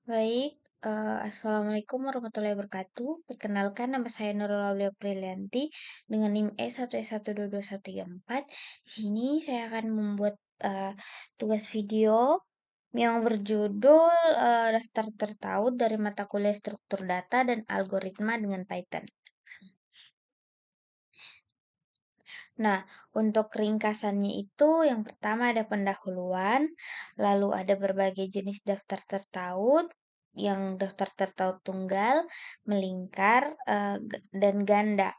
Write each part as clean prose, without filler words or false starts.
Baik, assalamualaikum warahmatullahi wabarakatuh. Perkenalkan nama saya Nurul Aulia Aprilianti dengan NIM E1S12213. Di sini saya akan membuat tugas video yang berjudul daftar tertaut dari mata kuliah struktur data dan algoritma dengan Python. Nah, untuk ringkasannya itu yang pertama ada pendahuluan, lalu ada berbagai jenis daftar tertaut, yang daftar tertaut tunggal, melingkar, dan ganda.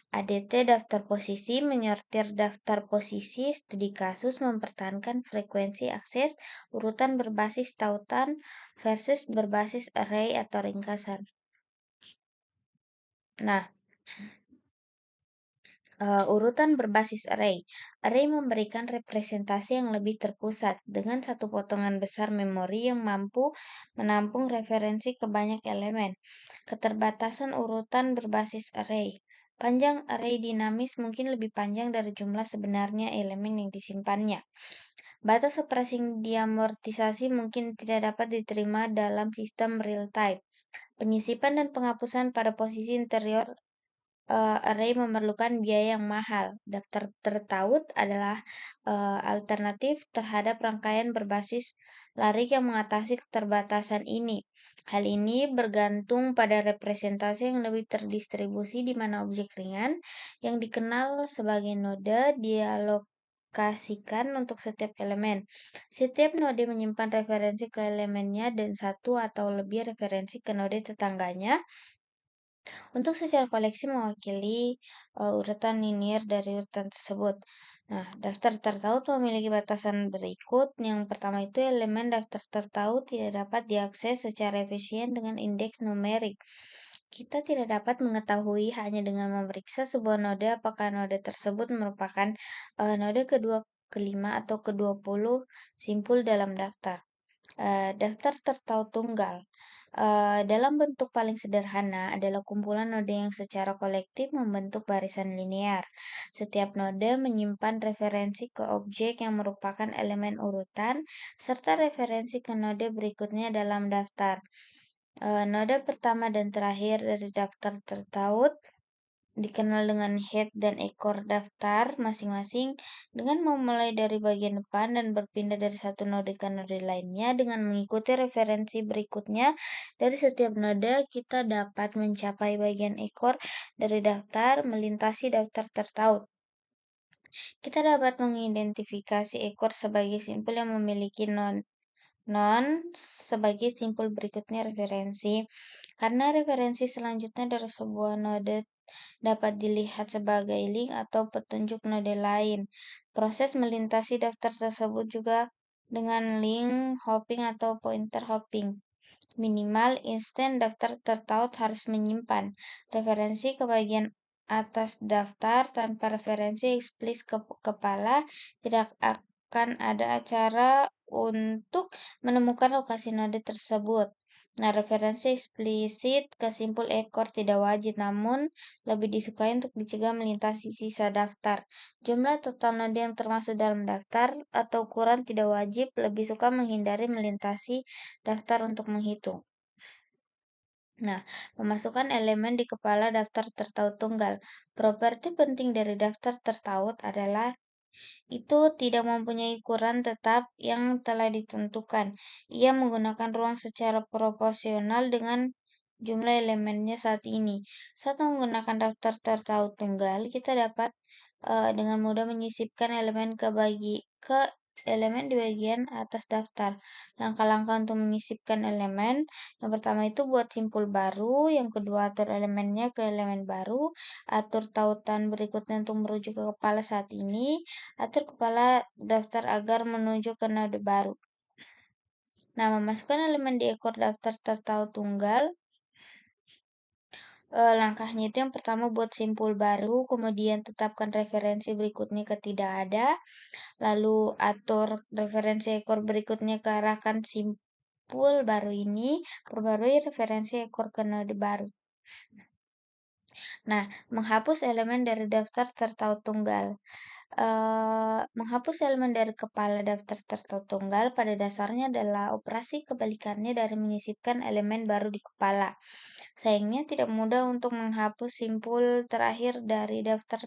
ADT daftar posisi, menyortir daftar posisi, studi kasus, mempertahankan frekuensi akses, urutan berbasis tautan versus berbasis array atau ringkasan. Nah, urutan berbasis array. Array memberikan representasi yang lebih terpusat dengan satu potongan besar memori yang mampu menampung referensi ke banyak elemen. Keterbatasan urutan berbasis array. Panjang array dinamis mungkin lebih panjang dari jumlah sebenarnya elemen yang disimpannya. Batas operasi diamortisasi mungkin tidak dapat diterima dalam sistem real time. Penyisipan dan penghapusan pada posisi interior array memerlukan biaya yang mahal. Daftar tertaut adalah alternatif terhadap rangkaian berbasis larik yang mengatasi keterbatasan ini. Hal ini bergantung pada representasi yang lebih terdistribusi di mana objek ringan yang dikenal sebagai node dialokasikan untuk setiap elemen. Setiap node menyimpan referensi ke elemennya dan satu atau lebih referensi ke node tetangganya untuk secara koleksi mewakili urutan linear dari urutan tersebut. Nah, daftar tertaut memiliki batasan berikut. Yang pertama itu elemen daftar tertaut tidak dapat diakses secara efisien dengan indeks numerik. Kita tidak dapat mengetahui hanya dengan memeriksa sebuah node apakah node tersebut merupakan node kedua, kelima, atau ke-20 simpul dalam daftar. Daftar tertaut tunggal. Dalam bentuk paling sederhana adalah kumpulan node yang secara kolektif membentuk barisan linear. Setiap node menyimpan referensi ke objek yang merupakan elemen urutan, serta referensi ke node berikutnya dalam daftar. Node pertama dan terakhir dari daftar tertaut dikenal dengan head dan ekor daftar masing-masing dengan memulai dari bagian depan dan berpindah dari satu node ke node lainnya dengan mengikuti referensi berikutnya. Dari setiap node, kita dapat mencapai bagian ekor dari daftar melintasi daftar tertaut. Kita dapat mengidentifikasi ekor sebagai simpul yang memiliki non sebagai simpul berikutnya referensi. Karena referensi selanjutnya dari sebuah node dapat dilihat sebagai link atau petunjuk node lain. Proses melintasi daftar tersebut juga dengan link hopping atau pointer hopping. Minimal instan daftar tertaut harus menyimpan referensi ke bagian atas daftar tanpa referensi eksplisit ke kepala. Tidak akan ada cara untuk menemukan lokasi node tersebut. Nah, referensi eksplisit ke simpul ekor tidak wajib, namun lebih disukai untuk dicegah melintasi sisa daftar. Jumlah total node yang termasuk dalam daftar atau ukuran tidak wajib, lebih suka menghindari melintasi daftar untuk menghitung. Nah, memasukkan elemen di kepala daftar tertaut tunggal. Properti penting dari daftar tertaut adalah itu tidak mempunyai ukuran tetap yang telah ditentukan. Ia menggunakan ruang secara proporsional dengan jumlah elemennya saat ini. Saat menggunakan daftar tertaut tunggal, kita dapat dengan mudah menyisipkan ke elemen di bagian atas daftar. Langkah-langkah untuk menyisipkan elemen, yang pertama itu buat simpul baru, yang kedua atur elemennya ke elemen baru, atur tautan berikutnya untuk merujuk ke kepala saat ini, atur kepala daftar agar menuju ke node baru. Nah, memasukkan elemen di ekor daftar tertaut tunggal, langkahnya itu yang pertama buat simpul baru, kemudian tetapkan referensi berikutnya ke tidak ada, lalu atur referensi ekor berikutnya ke arahkan simpul baru ini, perbarui referensi ekor ke node baru. Nah, menghapus elemen dari daftar tertaut tunggal. Menghapus elemen dari kepala daftar tunggal pada dasarnya adalah operasi kebalikannya dari menyisipkan elemen baru di kepala. Sayangnya tidak mudah untuk menghapus simpul terakhir dari daftar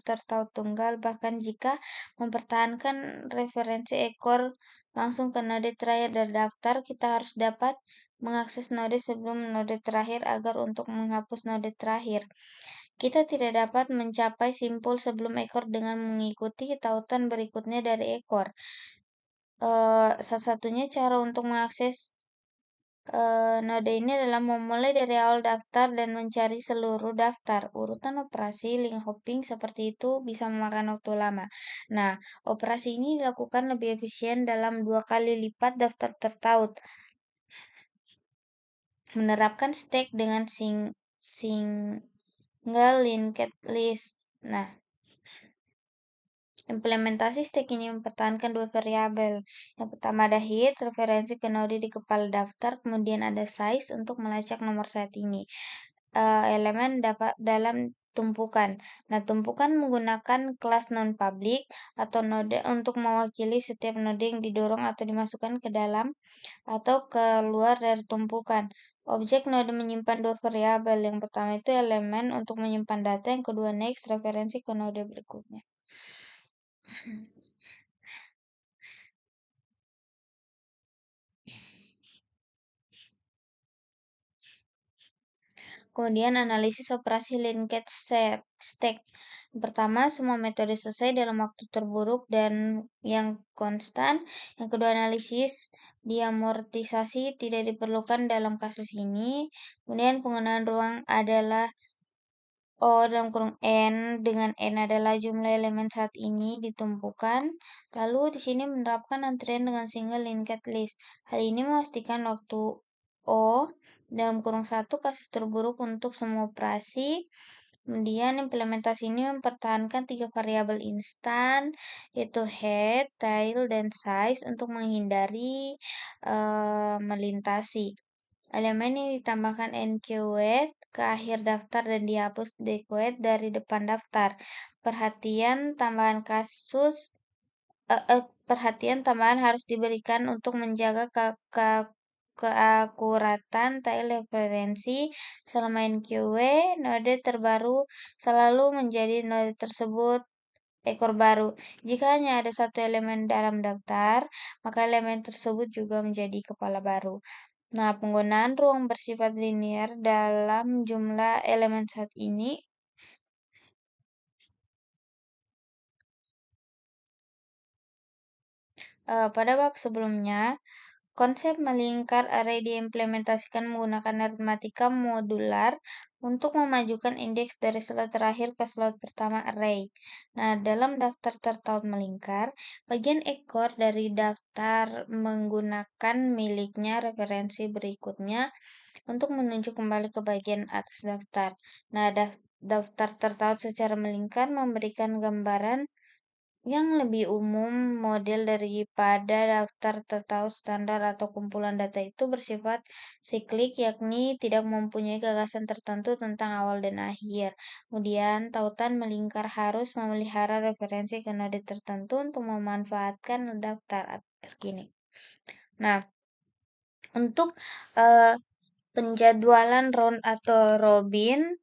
tunggal bahkan jika mempertahankan referensi ekor langsung ke node terakhir dari daftar, kita harus dapat mengakses node sebelum node terakhir agar untuk menghapus node terakhir. Kita tidak dapat mencapai simpul sebelum ekor dengan mengikuti tautan berikutnya dari ekor. Salah satunya cara untuk mengakses node ini adalah memulai dari awal daftar dan mencari seluruh daftar. Urutan operasi link hopping seperti itu bisa memakan waktu lama. Nah, operasi ini dilakukan lebih efisien dalam 2 kali lipat daftar tertaut. Menerapkan stack dengan single linked list. Nah, implementasi stack ini mempertahankan 2 variabel. Yang pertama ada hit, referensi ke node di kepala daftar, kemudian ada size untuk melacak nomor saat ini. Elemen dapat dalam tumpukan. Nah, tumpukan menggunakan kelas non-public atau node untuk mewakili setiap node yang didorong atau dimasukkan ke dalam atau keluar dari tumpukan. Objek node menyimpan 2 variabel. Yang pertama itu elemen untuk menyimpan data, yang kedua next, referensi ke node berikutnya. Kemudian analisis operasi linked stack. Yang pertama, semua metode selesai dalam waktu terburuk dan yang konstan. Yang kedua, analisis diamortisasi tidak diperlukan dalam kasus ini. Kemudian penggunaan ruang adalah O dalam kurung N dengan N adalah jumlah elemen saat ini ditumpukan. Lalu di sini menerapkan antrian dengan single linked list. Hal ini memastikan waktu O dalam kurung 1 kasus terburuk untuk semua operasi. Kemudian implementasi ini mempertahankan 3 variabel instan, yaitu head, tail, dan size untuk menghindari melintasi. Elemen yang ditambahkan NQWord ke akhir daftar dan dihapus DQWord dari depan daftar. Perhatian tambahan harus diberikan untuk menjaga keakuratan tail referensi selama NQW node terbaru selalu menjadi node tersebut ekor baru. Jika hanya ada satu elemen dalam daftar, maka elemen tersebut juga menjadi kepala baru. Nah, penggunaan ruang bersifat linear dalam jumlah elemen saat ini pada bab sebelumnya, konsep melingkar array diimplementasikan menggunakan aritmatika modular untuk memajukan indeks dari slot terakhir ke slot pertama array. Nah, dalam daftar tertaut melingkar, bagian ekor dari daftar menggunakan miliknya referensi berikutnya untuk menunjuk kembali ke bagian atas daftar. Nah, daftar tertaut secara melingkar memberikan gambaran yang lebih umum model daripada daftar tertaut standar atau kumpulan data itu bersifat siklik, yakni tidak mempunyai gagasan tertentu tentang awal dan akhir. Kemudian, tautan melingkar harus memelihara referensi ke node tertentu untuk memanfaatkan daftar terkini. Nah, untuk uh, penjadwalan round atau robin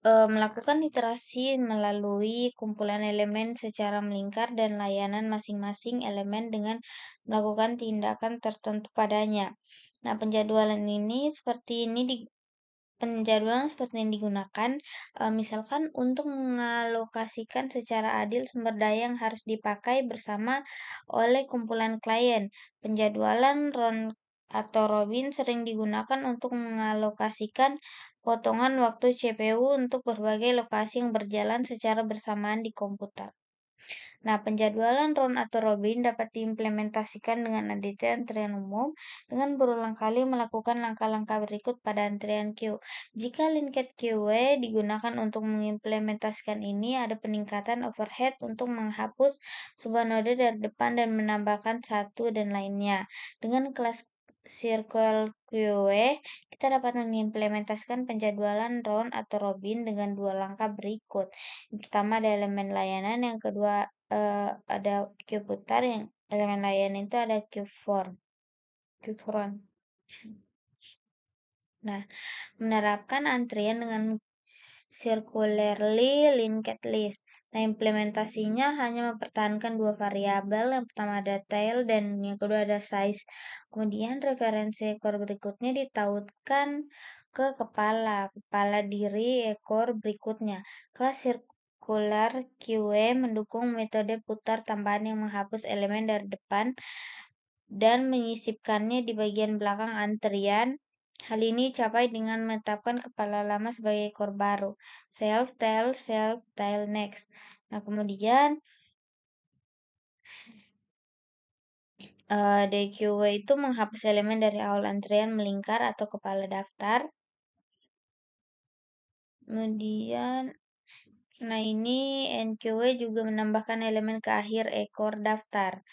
melakukan iterasi melalui kumpulan elemen secara melingkar dan layanan masing-masing elemen dengan melakukan tindakan tertentu padanya. Nah, penjadwalan seperti ini digunakan, misalkan untuk mengalokasikan secara adil sumber daya yang harus dipakai bersama oleh kumpulan klien. Penjadwalan round atau robin sering digunakan untuk mengalokasikan potongan waktu CPU untuk berbagai lokasi yang berjalan secara bersamaan di komputer. Nah, penjadwalan round atau robin dapat diimplementasikan dengan ADT antrian umum dengan berulang kali melakukan langkah-langkah berikut pada antrian queue. Jika linked queue digunakan untuk mengimplementasikan ini, ada peningkatan overhead untuk menghapus sebuah node dari depan dan menambahkan satu dan lainnya. Dengan kelas circle queue, kita dapat mengimplementasikan penjadwalan round atau robin dengan 2 langkah berikut. Yang pertama ada elemen layanan, yang kedua ada queue putar, yang elemen layan itu ada queue front. Nah, menerapkan antrian dengan circularly linked list. Nah, implementasinya hanya mempertahankan dua variabel. Yang pertama ada tail dan yang kedua ada size. Kemudian referensi ekor berikutnya ditautkan ke kepala diri ekor berikutnya. Kelas circular QE mendukung metode putar tambahan yang menghapus elemen dari depan dan menyisipkannya di bagian belakang antrian. Hal ini dicapai dengan menetapkan kepala lama sebagai ekor baru. Self, tail, next. Nah, kemudian DQW itu menghapus elemen dari awal antrian melingkar atau kepala daftar. Kemudian, nah ini NQW juga menambahkan elemen ke akhir ekor daftar.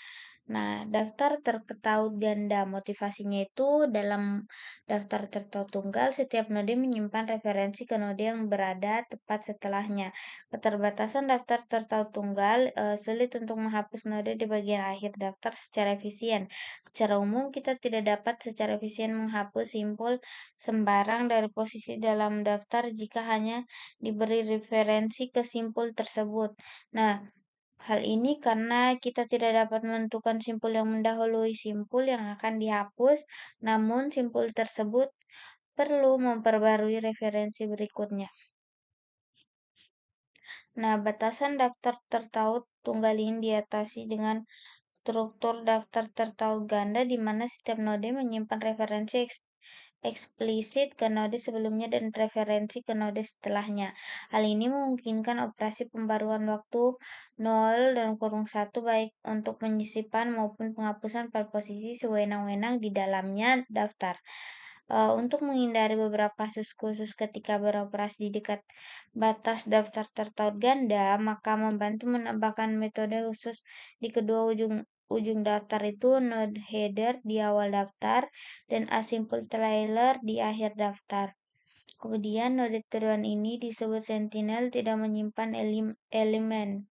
Nah, daftar tertaut ganda. Motivasinya itu dalam daftar tertaut tunggal, setiap node menyimpan referensi ke node yang berada tepat setelahnya. Keterbatasan daftar tertaut tunggal sulit untuk menghapus node di bagian akhir daftar secara efisien. Secara umum, kita tidak dapat secara efisien menghapus simpul sembarang dari posisi dalam daftar jika hanya diberi referensi ke simpul tersebut. Nah, hal ini karena kita tidak dapat menentukan simpul yang mendahului simpul yang akan dihapus, namun simpul tersebut perlu memperbarui referensi berikutnya. Nah, batasan daftar tertaut tunggal ini diatasi dengan struktur daftar tertaut ganda di mana setiap node menyimpan referensi eksplisit ke node sebelumnya dan referensi ke node setelahnya. Hal ini memungkinkan operasi pembaruan waktu 0 dan kurung 1 baik untuk penyisipan maupun penghapusan pada posisi sewenang-wenang di dalamnya daftar. Untuk menghindari beberapa kasus khusus ketika beroperasi di dekat batas daftar tertaut ganda, maka membantu menambahkan metode khusus di kedua ujung daftar itu node header di awal daftar dan asimple trailer di akhir daftar. Kemudian node turunan ini disebut sentinel tidak menyimpan elemen.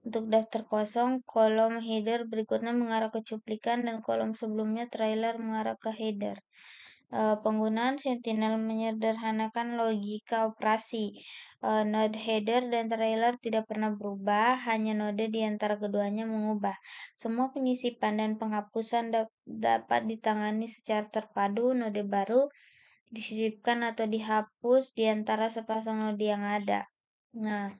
Untuk daftar kosong, kolom header berikutnya mengarah ke cuplikan dan kolom sebelumnya trailer mengarah ke header. Penggunaan sentinel menyederhanakan logika operasi. Node header dan trailer tidak pernah berubah, hanya node di antara keduanya mengubah. Semua penyisipan dan penghapusan dapat ditangani secara terpadu. Node baru disisipkan atau dihapus di antara sepasang node yang ada. Nah,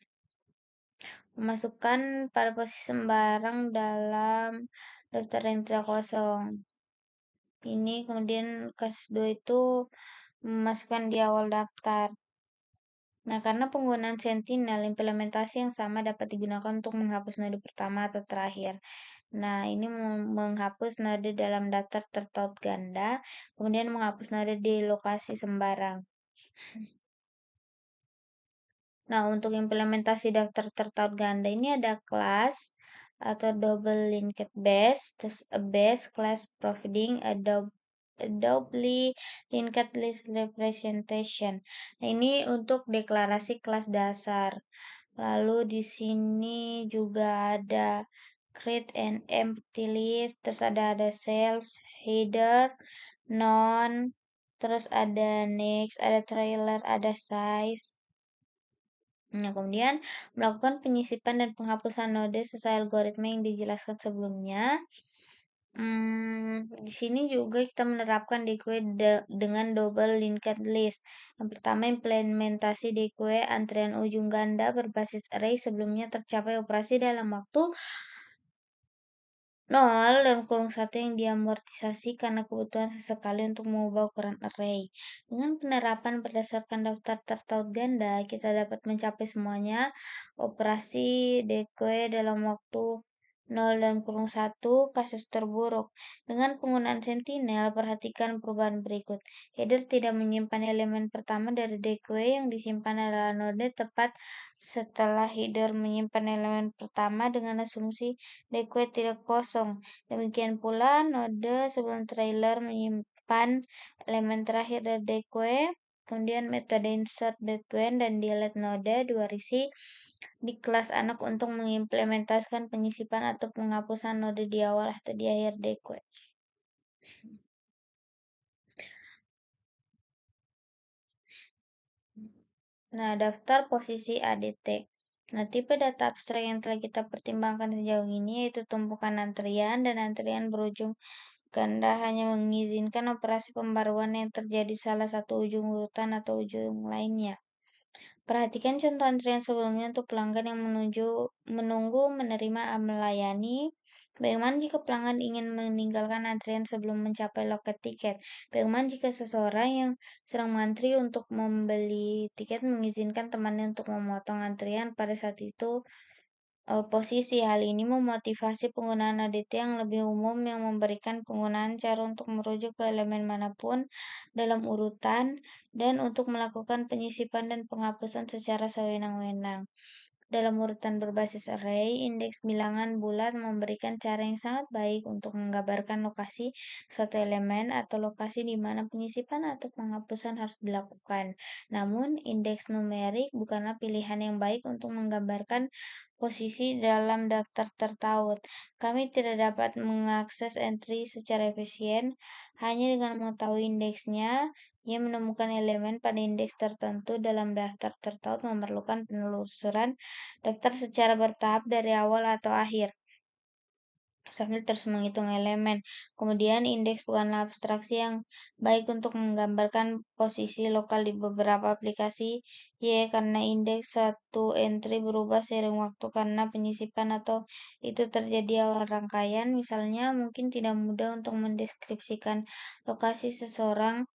memasukkan pada posisi sembarang dalam daftar yang tidak kosong. Ini kemudian kasus 2 itu memasukkan di awal daftar. Nah, karena penggunaan sentinel, implementasi yang sama dapat digunakan untuk menghapus node pertama atau terakhir. Nah, ini menghapus node dalam daftar tertaut ganda, kemudian menghapus node di lokasi sembarang. Nah, untuk implementasi daftar tertaut ganda ini ada kelas atau double linked base, terus a base class providing a doubly linked list representation. Nah, ini untuk deklarasi kelas dasar. Lalu di sini juga ada create and empty list, terus ada self, header, non, terus ada next, ada trailer, ada size. Nah, kemudian melakukan penyisipan dan penghapusan node sesuai algoritma yang dijelaskan sebelumnya. Di sini juga kita menerapkan DQE dengan double linked list. Yang pertama, implementasi DQE antrian ujung ganda berbasis array sebelumnya tercapai operasi dalam waktu 0 dan kurung 1 yang diamortisasi karena kebutuhan sesekali untuk mengubah ukuran array. Dengan penerapan berdasarkan daftar tertaut ganda, kita dapat mencapai semuanya operasi DQE dalam waktu 0 dan kurung 1 kasus terburuk. Dengan penggunaan sentinel, perhatikan perubahan berikut. Header tidak menyimpan elemen pertama dari DQE, yang disimpan adalah node tepat setelah header menyimpan elemen pertama dengan asumsi DQE tidak kosong. Demikian pula node sebelum trailer menyimpan elemen terakhir dari DQE Kemudian metode insert between dan delete node 2 risi di kelas anak untuk mengimplementasikan penyisipan atau penghapusan node di awal atau di akhir DQ. Nah, daftar posisi ADT. Nah, tipe data abstrak yang telah kita pertimbangkan sejauh ini yaitu tumpukan antrian dan antrian berujung ganda hanya mengizinkan operasi pembaruan yang terjadi salah satu ujung urutan atau ujung lainnya. Perhatikan contoh antrian sebelumnya untuk pelanggan yang menunggu menerima melayani. Bagaimana jika pelanggan ingin meninggalkan antrian sebelum mencapai loket tiket? Bagaimana jika seseorang yang sedang mengantri untuk membeli tiket mengizinkan temannya untuk memotong antrian pada saat itu? Posisi hal ini memotivasi penggunaan ADT yang lebih umum yang memberikan penggunaan cara untuk merujuk ke elemen manapun dalam urutan dan untuk melakukan penyisipan dan penghapusan secara sewenang-wenang. Dalam urutan berbasis array, indeks bilangan bulat memberikan cara yang sangat baik untuk menggambarkan lokasi suatu elemen atau lokasi di mana penyisipan atau penghapusan harus dilakukan. Namun, indeks numerik bukanlah pilihan yang baik untuk menggambarkan posisi dalam daftar tertaut. Kami tidak dapat mengakses entry secara efisien hanya dengan mengetahui indeksnya. Ia menemukan elemen pada indeks tertentu dalam daftar tertaut memerlukan penelusuran daftar secara bertahap dari awal atau akhir, sambil terus menghitung elemen. Kemudian, indeks bukanlah abstraksi yang baik untuk menggambarkan posisi lokal di beberapa aplikasi, karena indeks satu entry berubah seiring waktu karena penyisipan atau itu terjadi awal rangkaian. Misalnya, mungkin tidak mudah untuk mendeskripsikan lokasi seseorang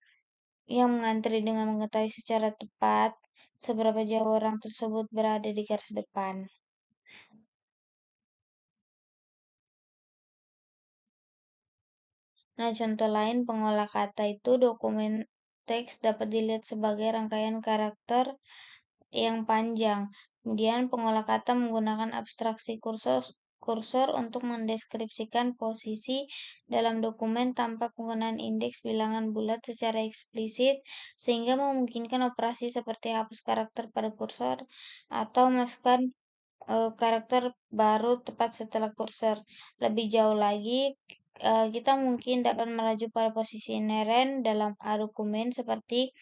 yang mengantri dengan mengetahui secara tepat seberapa jauh orang tersebut berada di garis depan. Nah, contoh lain pengolah kata itu dokumen teks dapat dilihat sebagai rangkaian karakter yang panjang. Kemudian pengolah kata menggunakan abstraksi kursor untuk mendeskripsikan posisi dalam dokumen tanpa penggunaan indeks bilangan bulat secara eksplisit, sehingga memungkinkan operasi seperti hapus karakter pada kursor atau masukkan karakter baru tepat setelah kursor. Lebih jauh lagi, kita mungkin dapat merujuk pada posisi inheren dalam argumen seperti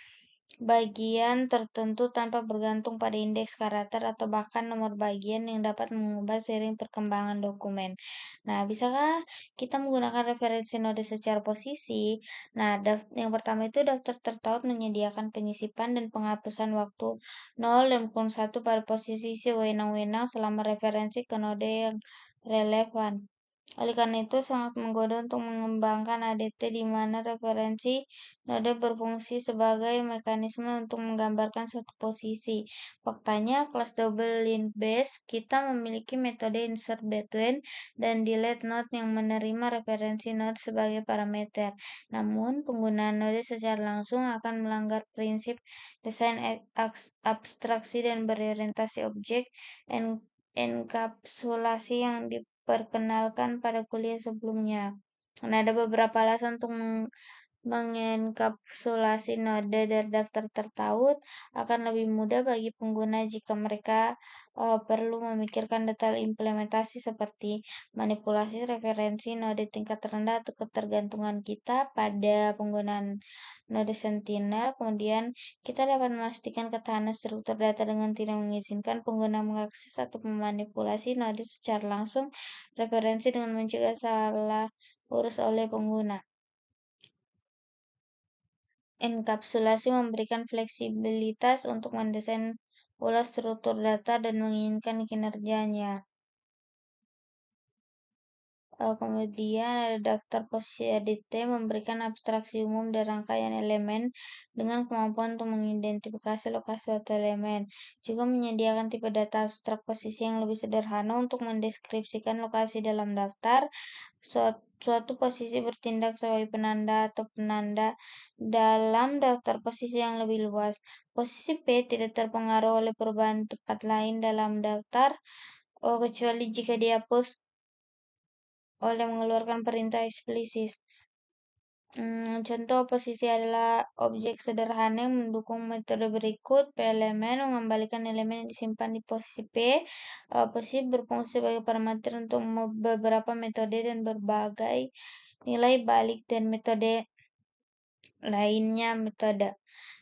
bagian tertentu tanpa bergantung pada indeks karakter atau bahkan nomor bagian yang dapat mengubah seiring perkembangan dokumen. Nah, bisakah kita menggunakan referensi node secara posisi? Nah, yang pertama itu daftar tertaut menyediakan penyisipan dan penghapusan waktu 0 dan pukul 1 pada posisi sewenang-wenang selama referensi ke node yang relevan. Oleh karena itu, sangat menggoda untuk mengembangkan ADT di mana referensi node berfungsi sebagai mekanisme untuk menggambarkan suatu posisi. Faktanya, kelas double lint base, kita memiliki metode insert between dan delete node yang menerima referensi node sebagai parameter. Namun, penggunaan node secara langsung akan melanggar prinsip desain abstraksi dan berorientasi objek enkapsulasi yang diperkenalkan pada kuliah sebelumnya. Nah, ada beberapa alasan untuk mengenkapsulasi node dari daftar tertaut akan lebih mudah bagi pengguna jika mereka perlu memikirkan detail implementasi seperti manipulasi referensi node tingkat rendah atau ketergantungan kita pada penggunaan node Sentinel. Kemudian, kita dapat memastikan ketahanan struktur data dengan tidak mengizinkan pengguna mengakses atau memanipulasi node secara langsung referensi dengan mencegah salah urus oleh pengguna. Enkapsulasi memberikan fleksibilitas untuk mendesain ulang struktur data dan menginginkan kinerjanya. Kemudian ada daftar posisi ADT memberikan abstraksi umum dan rangkaian elemen dengan kemampuan untuk mengidentifikasi lokasi suatu elemen. Juga menyediakan tipe data abstrak posisi yang lebih sederhana untuk mendeskripsikan lokasi dalam daftar. Suatu posisi bertindak sebagai penanda atau penanda dalam daftar posisi yang lebih luas. Posisi P tidak terpengaruh oleh perubahan tempat lain dalam daftar, kecuali jika dihapus oleh mengeluarkan perintah eksplisit. Contoh posisi adalah objek sederhana yang mendukung metode berikut. P elemen mengembalikan elemen yang disimpan di posisi P. Posisi berfungsi sebagai parameter untuk beberapa metode dan berbagai nilai balik dan metode lainnya metode.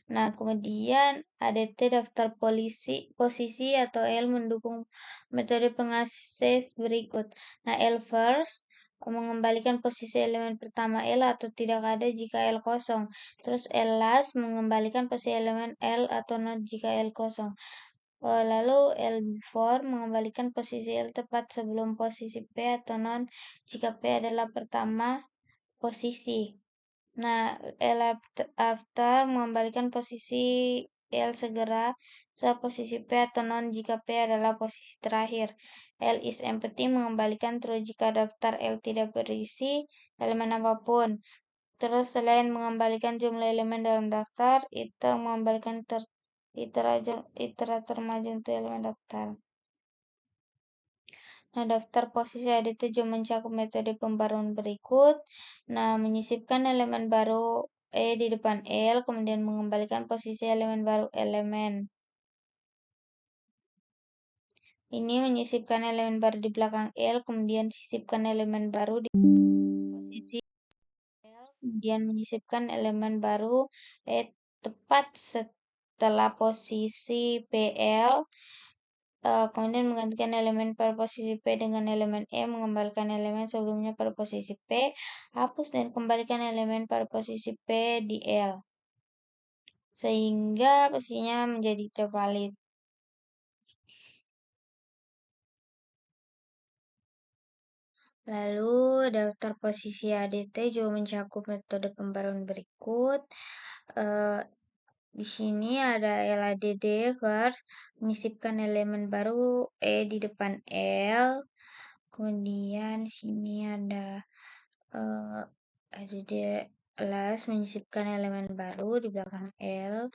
Nah, kemudian ADT daftar posisi atau L mendukung metode pengakses berikut. Nah, L first mengembalikan posisi elemen pertama L atau tidak ada jika L kosong. Terus L last mengembalikan posisi elemen L atau not jika L kosong. Lalu L before mengembalikan posisi L tepat sebelum posisi P atau non jika P adalah pertama posisi. Nah, L after mengembalikan posisi L segera setelah posisi P atau non jika P adalah posisi terakhir. L is empty mengembalikan true jika daftar L tidak berisi elemen apapun. Terus selain mengembalikan jumlah elemen dalam daftar, iter mengembalikan iterator maju untuk elemen daftar. Nah, daftar posisi ADT juga mencakup metode pembaruan berikut. Nah, menyisipkan elemen baru E di depan L, kemudian mengembalikan posisi elemen baru elemen. Ini menyisipkan elemen baru di belakang L, kemudian sisipkan elemen baru di posisi L, kemudian menyisipkan elemen baru E tepat setelah posisi PL. Kemudian menggantikan elemen pada posisi P dengan elemen E, mengembalikan elemen sebelumnya pada posisi P, hapus dan kembalikan elemen pada posisi P di L, sehingga posisinya menjadi tidak valid. Lalu, daftar posisi ADT juga mencakup metode pembaruan berikut. Di sini ada LADD first, menyisipkan elemen baru E di depan L. Kemudian sini ada ADD last menyisipkan elemen baru di belakang L.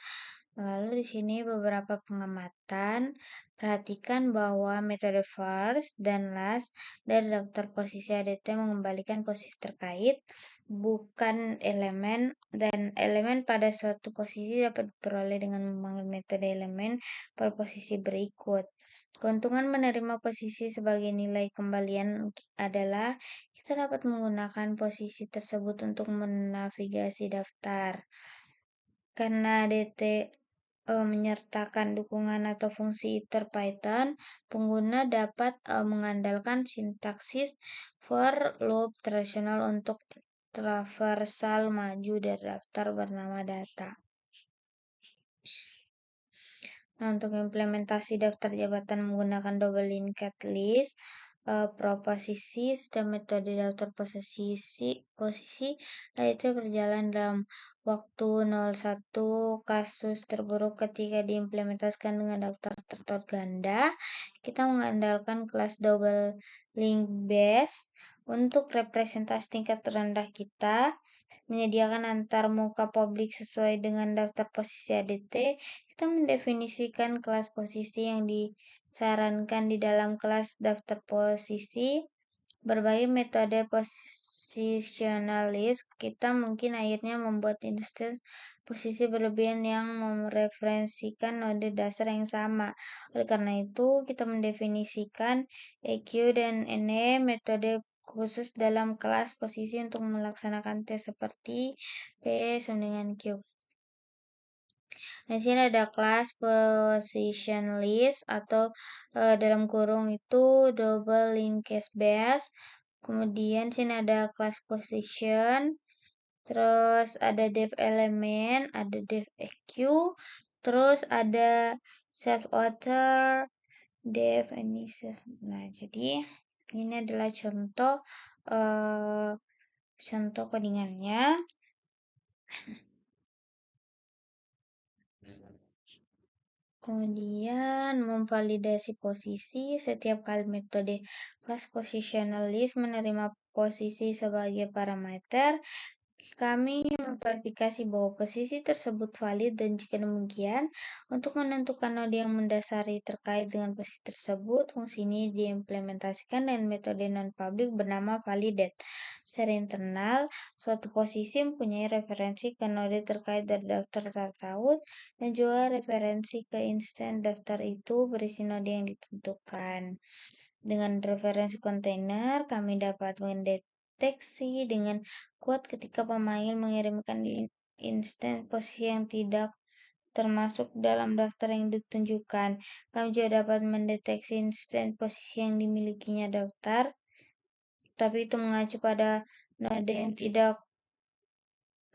Lalu di sini beberapa pengamatan. Perhatikan bahwa metode first dan last dari daftar posisi ADT mengembalikan posisi terkait, bukan elemen, dan elemen pada suatu posisi dapat diperoleh dengan memanggil metode elemen pada posisi berikut. Keuntungan menerima posisi sebagai nilai kembalian adalah kita dapat menggunakan posisi tersebut untuk menavigasi daftar. Karena DT menyertakan dukungan atau fungsi iter Python, pengguna dapat mengandalkan sintaksis for loop tradisional untuk traversal maju dari daftar bernama data. Nah, untuk implementasi daftar jabatan menggunakan double linked list, proposisi sudah metode daftar posisi itu berjalan dalam waktu 01 kasus terburuk ketika diimplementasikan dengan daftar tertutup ganda. Kita mengandalkan kelas double link base untuk representasi tingkat terendah kita, menyediakan antar muka publik sesuai dengan daftar posisi ADT. Kita mendefinisikan kelas posisi yang disarankan di dalam kelas daftar posisi. Berbagai metode positional list, kita mungkin akhirnya membuat instance posisi berlebihan yang mereferensikan node dasar yang sama. Oleh karena itu, kita mendefinisikan EQ dan NE metode khusus dalam kelas posisi untuk melaksanakan tes seperti P sama dengan Q. Di sini ada kelas position list atau dalam kurung itu double linkage base. Kemudian sini ada kelas position, terus ada def element, ada def EQ, terus ada set author, def ini. Nah, jadi ini adalah contoh codingannya. Kemudian memvalidasi posisi. Setiap kali metode class positional list menerima posisi sebagai parameter, Kami memverifikasi bahwa posisi tersebut valid dan jika demikian, untuk menentukan node yang mendasari terkait dengan posisi tersebut, fungsi ini diimplementasikan dengan metode non-public bernama validate. Secara internal, suatu posisi mempunyai referensi ke node terkait dari daftar tertaut dan juga referensi ke instance daftar itu berisi node yang ditentukan. Dengan referensi kontainer, kami dapat mendeteksi dengan kuat ketika pemain mengirimkan instance posisi yang tidak termasuk dalam daftar yang ditunjukkan. Kami juga dapat mendeteksi instance posisi yang dimilikinya daftar, tapi itu mengacu pada node yang tidak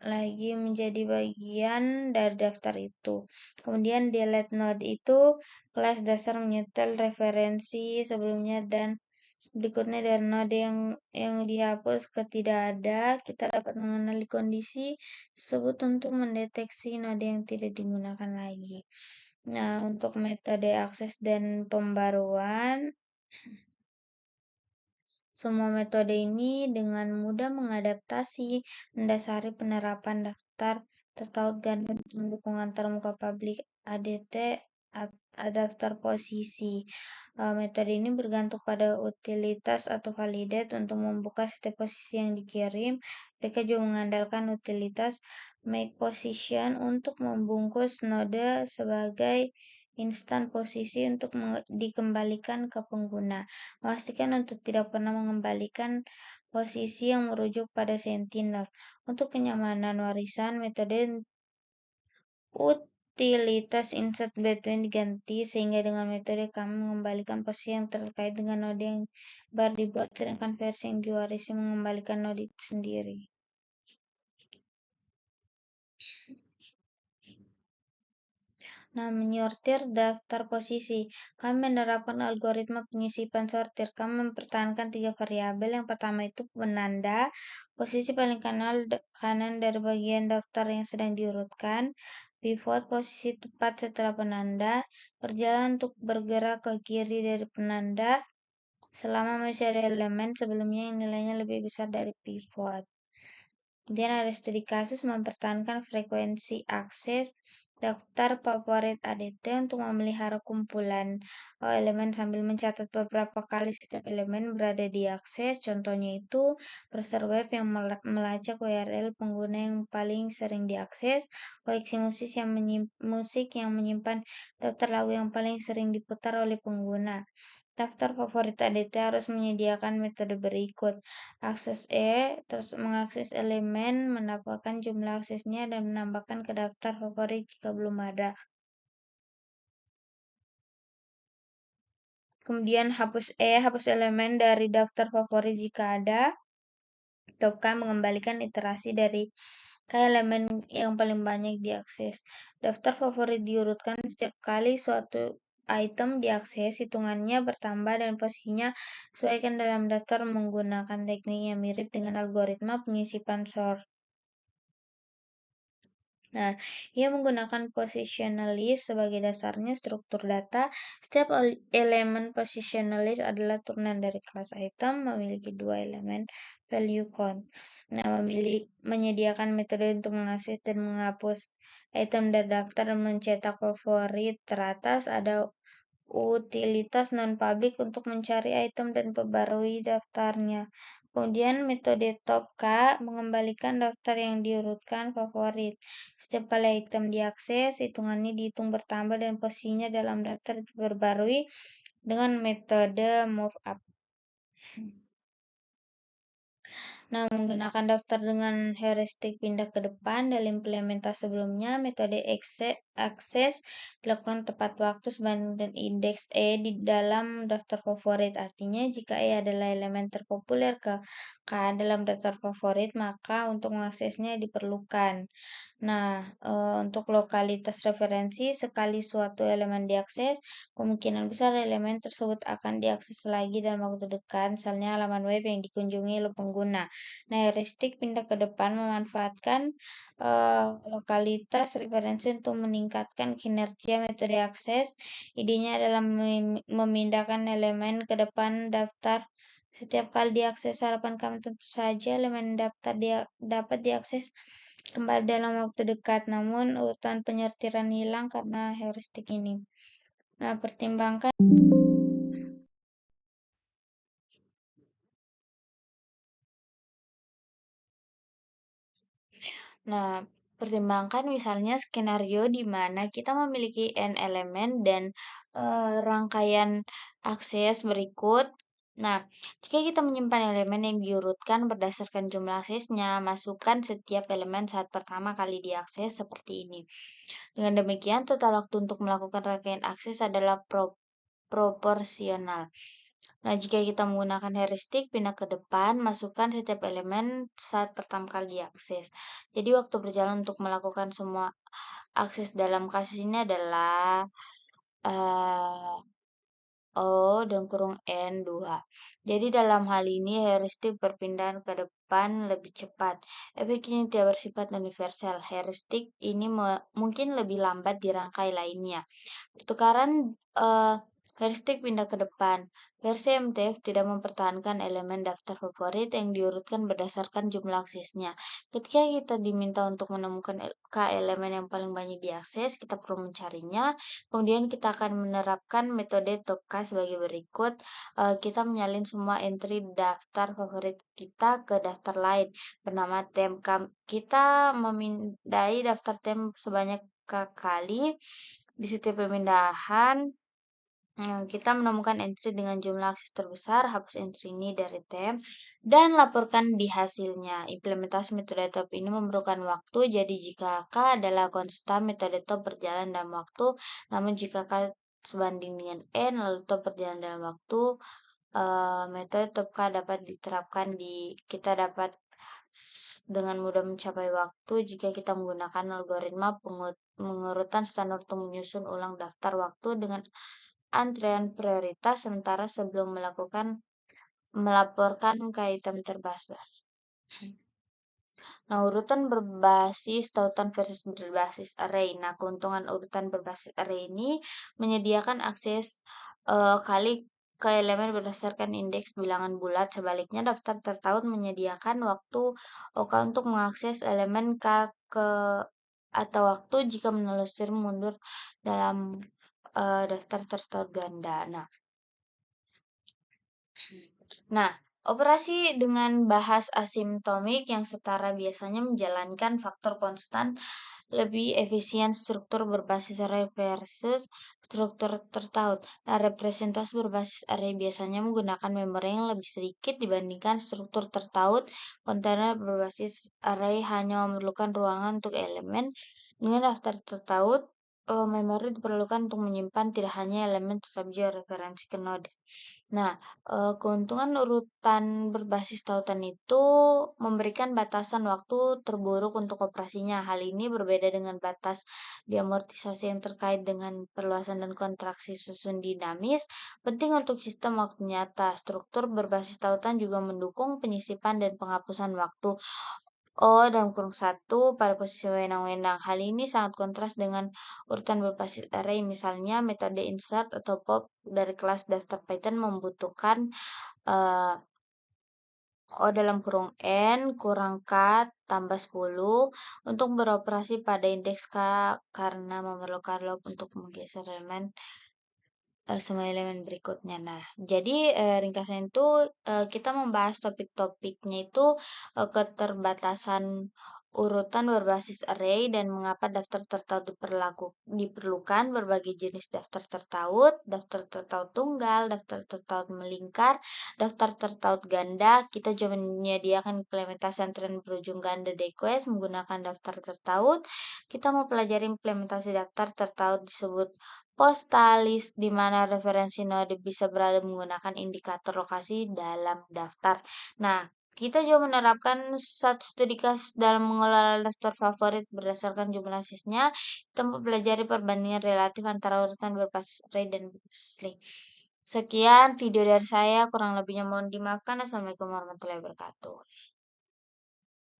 lagi menjadi bagian dari daftar itu. Kemudian delete node itu kelas dasar menyetel referensi sebelumnya dan berikutnya dari node yang dihapus ke tidak ada, kita dapat mengenali kondisi tersebut untuk mendeteksi node yang tidak digunakan lagi. Nah, untuk metode akses dan pembaruan, semua metode ini dengan mudah mengadaptasi mendasari penerapan daftar tertaut ganda dan dukungan termuka publik ADT daftar posisi. Metode ini bergantung pada utilitas atau validate untuk membuka setiap posisi yang dikirim. Mereka juga mengandalkan utilitas make position untuk membungkus node sebagai instan posisi untuk dikembalikan ke pengguna. Memastikan untuk tidak pernah mengembalikan posisi yang merujuk pada sentinel. Untuk kenyamanan warisan, metode utilitas insert between diganti sehingga dengan metode kami mengembalikan posisi yang terkait dengan node yang baru dibuat, sedangkan versi yang diwarisi mengembalikan node itu sendiri. Nah, menyortir daftar posisi. Kami menerapkan algoritma penyisipan sortir. Kami mempertahankan 3 variabel. Yang pertama itu penanda, posisi paling kanan dari bagian daftar yang sedang diurutkan. Pivot, posisi tepat setelah penanda. Berjalan untuk bergerak ke kiri dari penanda selama masih ada elemen sebelumnya yang nilainya lebih besar dari pivot. Kemudian ada studi kasus mempertahankan frekuensi akses daftar favorit ADT untuk memelihara kumpulan elemen sambil mencatat beberapa kali setiap elemen berada di akses. Contohnya itu browser web yang melacak URL pengguna yang paling sering diakses, koleksi musik yang menyimpan daftar lagu yang paling sering diputar oleh pengguna. Daftar favorit ADT harus menyediakan metode berikut. Akses terus mengakses elemen, mendapatkan jumlah aksesnya, dan menambahkan ke daftar favorit jika belum ada. Kemudian hapus elemen dari daftar favorit jika ada. Ataukah mengembalikan iterasi dari ke elemen yang paling banyak diakses. Daftar favorit diurutkan setiap kali suatu item diakses, hitungannya bertambah dan posisinya sesuaikan dalam daftar menggunakan teknik yang mirip dengan algoritma penyisipan sort. Nah, ia menggunakan positionalist sebagai dasarnya struktur data. Setiap elemen positionalist adalah turunan dari kelas item, memiliki dua elemen value count. Nah, menyediakan metode untuk mengakses dan menghapus item dari daftar dan mencetak favorit teratas. Ada utilitas non-public untuk mencari item dan perbarui daftarnya. Kemudian metode top K mengembalikan daftar yang diurutkan favorit. Setiap kali item diakses, hitungannya dihitung bertambah dan posisinya dalam daftar diperbarui dengan metode move up. Nah, menggunakan daftar dengan heuristik pindah ke depan dalam implementasi sebelumnya, metode akses dilakukan tepat waktu sebanding dan indeks E di dalam daftar favorit. Artinya, jika E adalah elemen terpopuler ke K dalam daftar favorit, maka untuk mengaksesnya diperlukan. Nah, untuk lokalitas referensi, sekali suatu elemen diakses, kemungkinan besar elemen tersebut akan diakses lagi dalam waktu dekat, misalnya halaman web yang dikunjungi oleh pengguna. Nah, heuristik pindah ke depan memanfaatkan lokalitas referensi untuk meningkatkan kinerja metode akses. Idenya adalah memindahkan elemen ke depan daftar Setiap kali diakses harapan kami tentu saja elemen daftar dapat diakses kembali dalam waktu dekat, namun urutan penyertiran hilang karena heuristik ini. Nah, pertimbangkan Nah, pertimbangkan misalnya skenario di mana kita memiliki n elemen dan rangkaian akses berikut. Nah, jika kita menyimpan elemen yang diurutkan berdasarkan jumlah aksesnya, masukkan setiap elemen saat pertama kali diakses seperti ini. Dengan demikian, total waktu untuk melakukan rangkaian akses adalah proporsional. Nah, jika kita menggunakan heuristik, pindah ke depan, masukkan setiap elemen saat pertama kali diakses. Jadi, waktu berjalan untuk melakukan semua akses dalam kasus ini adalah eh, O dan kurung N 2. Jadi, dalam hal ini, heuristik perpindahan ke depan lebih cepat. Efek ini tidak bersifat universal. Heuristik ini mungkin lebih lambat di rangkai lainnya. Pertukaran eh, heuristik pindah ke depan. Versi MTF tidak mempertahankan elemen daftar favorit yang diurutkan berdasarkan jumlah aksesnya. Ketika kita diminta untuk menemukan K elemen yang paling banyak diakses, kita perlu mencarinya. Kemudian kita akan menerapkan metode Topka sebagai berikut. Kita menyalin semua entry daftar favorit kita ke daftar lain bernama tem. Kita memindai daftar tem sebanyak kali di setiap pemindahan, kita menemukan entry dengan jumlah akses terbesar, hapus entry ini dari tem, dan laporkan di hasilnya. Implementasi metode top ini memerlukan waktu, jadi jika K adalah konstan, metode top berjalan dalam waktu, namun jika K sebanding dengan N, lalu top berjalan dalam waktu, metode top K dapat diterapkan kita dapat dengan mudah mencapai waktu jika kita menggunakan algoritma pengurutan standar untuk menyusun ulang daftar waktu dengan antrean prioritas sementara sebelum melaporkan ke item terbatas. Nah, urutan berbasis tautan versus berbasis array. Nah, keuntungan urutan berbasis array ini menyediakan akses kali ke elemen berdasarkan indeks bilangan bulat. Sebaliknya, daftar tertaut menyediakan waktu OK untuk mengakses elemen K ke atau waktu jika menelusuri mundur dalam daftar tertaut ganda. Nah, operasi dengan bahas asimptomik yang setara biasanya menjalankan faktor konstan lebih efisien struktur berbasis array versus struktur tertaut. Nah, representasi berbasis array biasanya menggunakan memori yang lebih sedikit dibandingkan struktur tertaut. Kontainer berbasis array hanya memerlukan ruangan untuk elemen. Dengan daftar tertaut, memori diperlukan untuk menyimpan tidak hanya elemen tetapi juga referensi ke node. Nah, keuntungan urutan berbasis tautan itu memberikan batasan waktu terburuk untuk operasinya. Hal ini berbeda dengan batas diamortisasi yang terkait dengan perluasan dan kontraksi susun dinamis. Penting untuk sistem waktu nyata. Struktur berbasis tautan juga mendukung penyisipan dan penghapusan waktu. Dalam kurung satu pada posisi wenang-wenang. Hal ini sangat kontras dengan urutan berbasis array. Misalnya, metode insert atau pop dari kelas daftar Python membutuhkan eh, O dalam kurung N kurang K tambah 10 untuk beroperasi pada indeks K karena memerlukan loop untuk menggeser elemen semua elemen berikutnya. Nah, jadi ringkasnya itu kita membahas topik-topiknya itu keterbatasan urutan berbasis array dan mengapa daftar tertaut diperlukan, berbagai jenis daftar tertaut tunggal, daftar tertaut melingkar, daftar tertaut ganda. Kita juga menyediakan implementasi antrean berujung ganda request menggunakan daftar tertaut. Kita mau pelajari implementasi daftar tertaut disebut postalis di mana referensi node bisa berada menggunakan indikator lokasi dalam daftar. Nah, kita juga menerapkan satu studi kasus dalam mengelola daftar favorit berdasarkan jumlah sisnya. Kita mempelajari perbandingan relatif antara urutan berbasis array dan berbasis link. Sekian video dari saya, kurang lebihnya mohon dimaafkan. Assalamualaikum warahmatullahi wabarakatuh.